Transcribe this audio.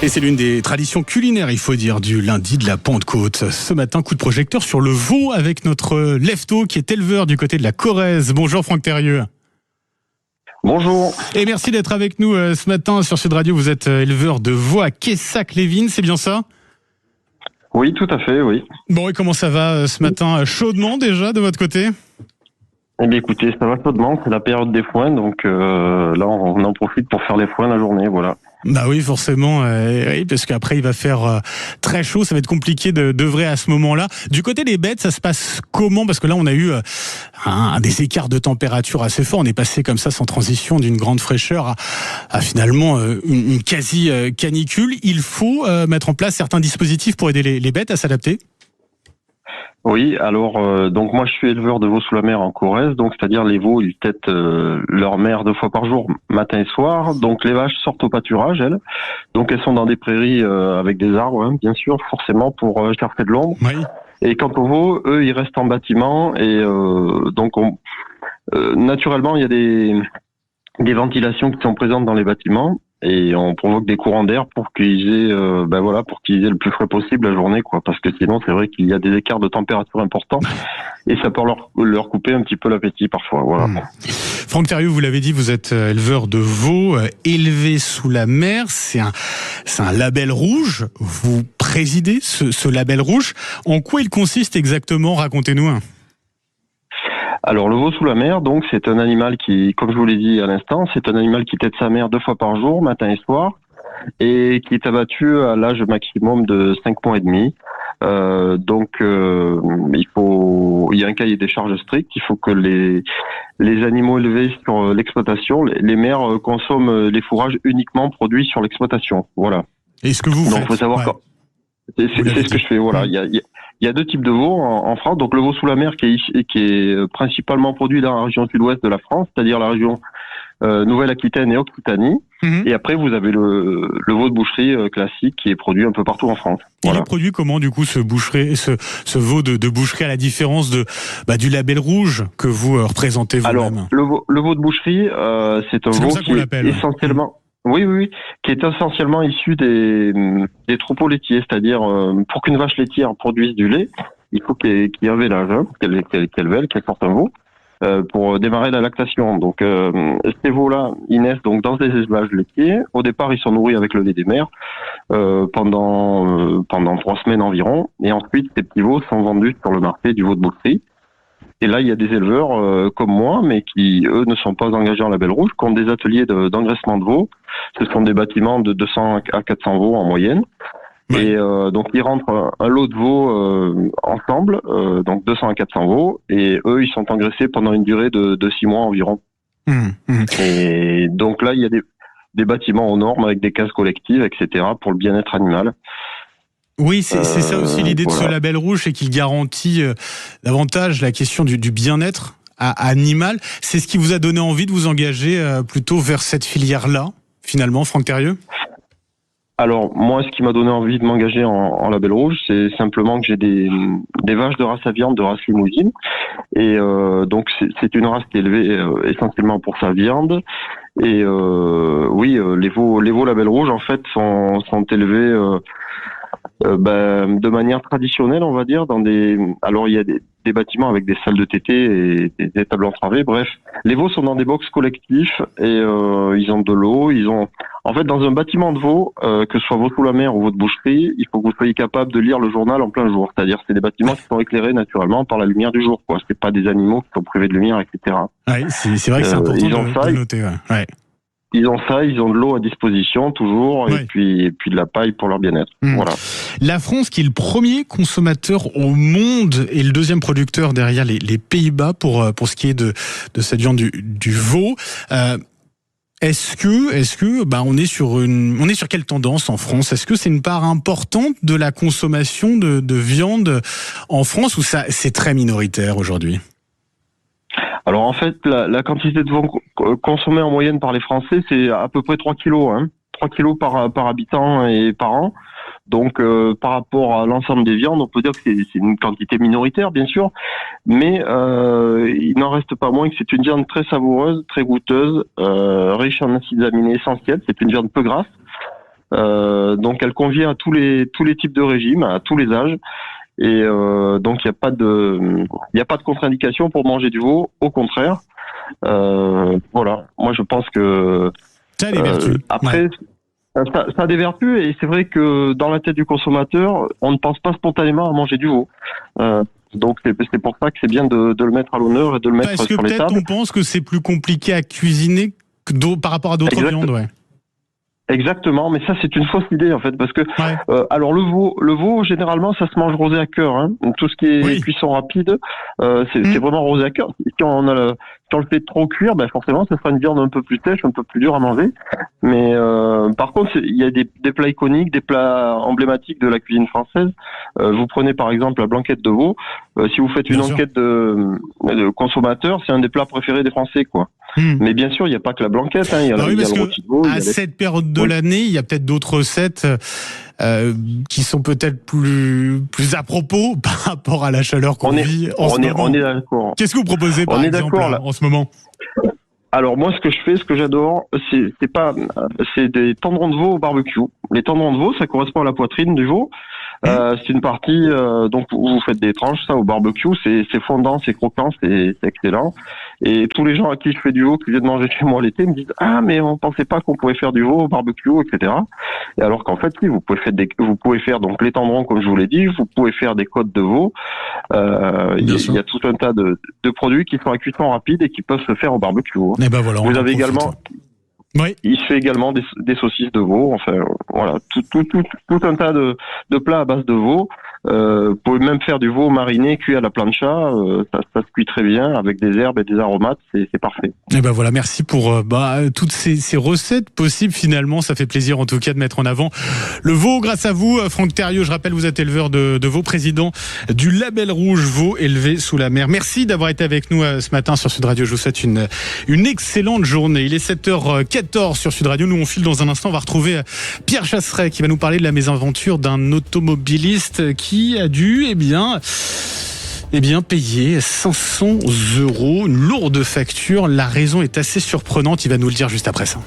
Et c'est l'une des traditions culinaires, il faut dire, du lundi de la Pentecôte. Ce matin, coup de projecteur sur le veau avec notre lefto qui est éleveur du côté de la Corrèze. Bonjour Franck Thérieux. Bonjour. Et merci d'être avec nous ce matin sur Sud Radio. Vous êtes éleveur de veau à Quessac-les-Vignes, c'est bien ça ? Oui, tout à fait, oui. Bon, et comment ça va ce matin ? Chaudement déjà de votre côté ? Eh bien écoutez, ça va chaudement, c'est la période des foins, donc là on en profite pour faire les foins la journée, voilà. Bah oui, forcément, oui, parce qu'après il va faire très chaud, ça va être compliqué d'œuvrer à ce moment-là. Du côté des bêtes, ça se passe comment ? Parce que là on a eu des écarts de température assez forts, on est passé comme ça sans transition d'une grande fraîcheur à finalement une quasi canicule. Il faut mettre en place certains dispositifs pour aider les bêtes à s'adapter. Oui, alors donc moi je suis éleveur de veaux sous la mer en Corrèze, donc c'est-à-dire les veaux ils têtent leur mère 2 fois par jour, matin et soir. Donc les vaches sortent au pâturage, elles. Donc elles sont dans des prairies avec des arbres, hein, bien sûr, forcément pour chercher de l'ombre. Oui. Et quant aux veaux, eux ils restent en bâtiment et donc naturellement il y a des ventilations qui sont présentes dans les bâtiments. Et on provoque des courants d'air pour qu'ils aient, pour qu'ils aient le plus frais possible la journée, quoi. Parce que sinon, c'est vrai qu'il y a des écarts de température importants et ça peut leur couper un petit peu l'appétit parfois. Voilà. Franck Thérieux, vous l'avez dit, vous êtes éleveur de veaux élevés sous la mer. C'est un label rouge. Vous présidez ce label rouge. En quoi il consiste exactement ? Racontez-nous. Alors le veau sous la mer, donc c'est un animal qui, comme je vous l'ai dit à l'instant, c'est un animal qui tète sa mère 2 fois par jour, matin et soir, et qui est abattu à l'âge maximum de 5 mois et demi. Il y a un cahier des charges strict. Il faut que les animaux élevés sur l'exploitation, les mères consomment les fourrages uniquement produits sur l'exploitation. Voilà. Et ce que vous faites ? Donc faut savoir c'est ce que je fais. Voilà. Il y a 2 types de veaux en France. Donc le veau sous la mer qui est principalement produit dans la région sud-ouest de la France, c'est-à-dire la région Nouvelle-Aquitaine et Occitanie. Et après vous avez le veau de boucherie classique qui est produit un peu partout en France. Voilà. Il est produit comment du coup ce veau de boucherie, à la différence du label rouge que vous représentez vous-même ? Alors le veau de boucherie, c'est un veau qui est essentiellement Oui, qui est essentiellement issu des troupeaux laitiers, c'est-à-dire pour qu'une vache laitière produise du lait, il faut qu'il y ait un vélage, qu'elle vèle, qu'elle porte un veau, pour démarrer la lactation. Donc ces veaux-là, ils naissent donc dans des élevages laitiers. Au départ, ils sont nourris avec le lait des mères pendant 3 semaines environ, et ensuite ces petits veaux sont vendus sur le marché du veau de boucherie. Et là, il y a des éleveurs comme moi, mais qui, eux, ne sont pas engagés en label rouge, qui ont des ateliers d'engraissement de veaux. Ce sont des bâtiments de 200 à 400 veaux en moyenne. Oui. Et donc, ils rentrent un lot de veaux ensemble, donc 200 à 400 veaux. Et eux, ils sont engraissés pendant une durée de 6 mois environ. Et donc là, il y a des bâtiments aux normes avec des cases collectives, etc., pour le bien-être animal. Oui, c'est ça aussi l'idée de ce label rouge, c'est qu'il garantit davantage la question du bien-être animal. C'est ce qui vous a donné envie de vous engager plutôt vers cette filière-là, finalement, Franck Thérieux ? Alors, moi, ce qui m'a donné envie de m'engager en label rouge, c'est simplement que j'ai des vaches de race à viande, de race limousine. Et donc, c'est une race qui est élevée essentiellement pour sa viande. Et les veaux label rouge, en fait, sont élevés de manière traditionnelle, on va dire, alors il y a des bâtiments avec des salles de tétée et des tables entravées. Bref, les veaux sont dans des box collectifs et ils ont de l'eau. En fait, dans un bâtiment de veaux, que ce soit veau sous la mer ou veau de boucherie, il faut que vous soyez capable de lire le journal en plein jour. C'est-à-dire, c'est des bâtiments qui sont éclairés naturellement par la lumière du jour, quoi. C'est pas des animaux qui sont privés de lumière, etc. Oui, c'est vrai que c'est important de noter. Ouais. Ils ont ça, ils ont de l'eau à disposition toujours, et puis de la paille pour leur bien-être. Voilà. La France, qui est le premier consommateur au monde et le deuxième producteur derrière les Pays-Bas pour ce qui est de cette viande du veau. Est-ce que on est sur quelle tendance en France ? Est-ce que c'est une part importante de la consommation de viande en France, ou ça c'est très minoritaire aujourd'hui ? Alors en fait, la quantité de veau consommée en moyenne par les Français, c'est à peu près 3 kilos. 3 kilos par habitant et par an. Donc par rapport à l'ensemble des viandes, on peut dire que c'est une quantité minoritaire, bien sûr. Mais il n'en reste pas moins que c'est une viande très savoureuse, très goûteuse, riche en acides aminés essentiels. C'est une viande peu grasse. Donc elle convient à tous les types de régimes, à tous les âges. Et donc il n'y a pas de contre-indication pour manger du veau, au contraire. Voilà, moi je pense que ça a des vertus. Après, ça a des vertus, et c'est vrai que dans la tête du consommateur, on ne pense pas spontanément à manger du veau. Donc c'est pour ça que c'est bien de le mettre à l'honneur et de le mettre sur les tables. Parce que peut-être on pense que c'est plus compliqué à cuisiner par rapport à d'autres viandes, ouais. Exactement, mais ça c'est une fausse idée en fait, parce que alors le veau généralement ça se mange rosé à cœur, hein. Tout ce qui est cuisson rapide, c'est vraiment rosé à cœur. Si on le fait trop cuire, ben forcément ça sera une viande un peu plus sèche, un peu plus dure à manger. Mais par contre il y a des plats iconiques, des plats emblématiques de la cuisine française. Vous prenez par exemple la blanquette de veau. Si vous faites une enquête de consommateurs, c'est un des plats préférés des Français, quoi. Mais bien sûr, il n'y a pas que la blanquette, hein. Il y a le rôti de veau. À cette période de l'année, il y a peut-être d'autres recettes qui sont peut-être plus à propos par rapport à la chaleur qu'on vit en ce moment. On est d'accord. Qu'est-ce que vous proposez par exemple en ce moment ? Alors moi, ce que j'adore, c'est des tendrons de veau au barbecue. Les tendrons de veau, ça correspond à la poitrine du veau. C'est une partie donc où vous faites des tranches, ça, au barbecue, c'est fondant, c'est croquant, c'est excellent. Et tous les gens à qui je fais du veau, qui viennent manger chez moi l'été, me disent mais on pensait pas qu'on pouvait faire du veau au barbecue, etc. Et alors qu'en fait, oui, vous pouvez faire donc les tendrons comme je vous l'ai dit, vous pouvez faire des côtes de veau. Il y a tout un tas de produits qui sont à cuisson rapide et qui peuvent se faire au barbecue. Et ben voilà, vous avez également. Oui. Il se fait également des saucisses de veau, enfin voilà, tout un tas de plats à base de veau. Vous pouvez même faire du veau mariné cuit à la plancha, ça se cuit très bien avec des herbes et des aromates, c'est parfait. Et ben voilà, merci pour toutes ces recettes possibles finalement, ça fait plaisir en tout cas de mettre en avant le veau grâce à vous. Franck Thériault, je rappelle, vous êtes éleveur de veau, président du Label Rouge veau élevé sous la mer. Merci d'avoir été avec nous ce matin sur Sud Radio, je vous souhaite une excellente journée. Il est 7h14 sur Sud Radio, nous on file dans un instant, on va retrouver Pierre Chasseret qui va nous parler de la mésaventure d'un automobiliste qui a dû payer 500 €, une lourde facture. La raison est assez surprenante, il va nous le dire juste après ça.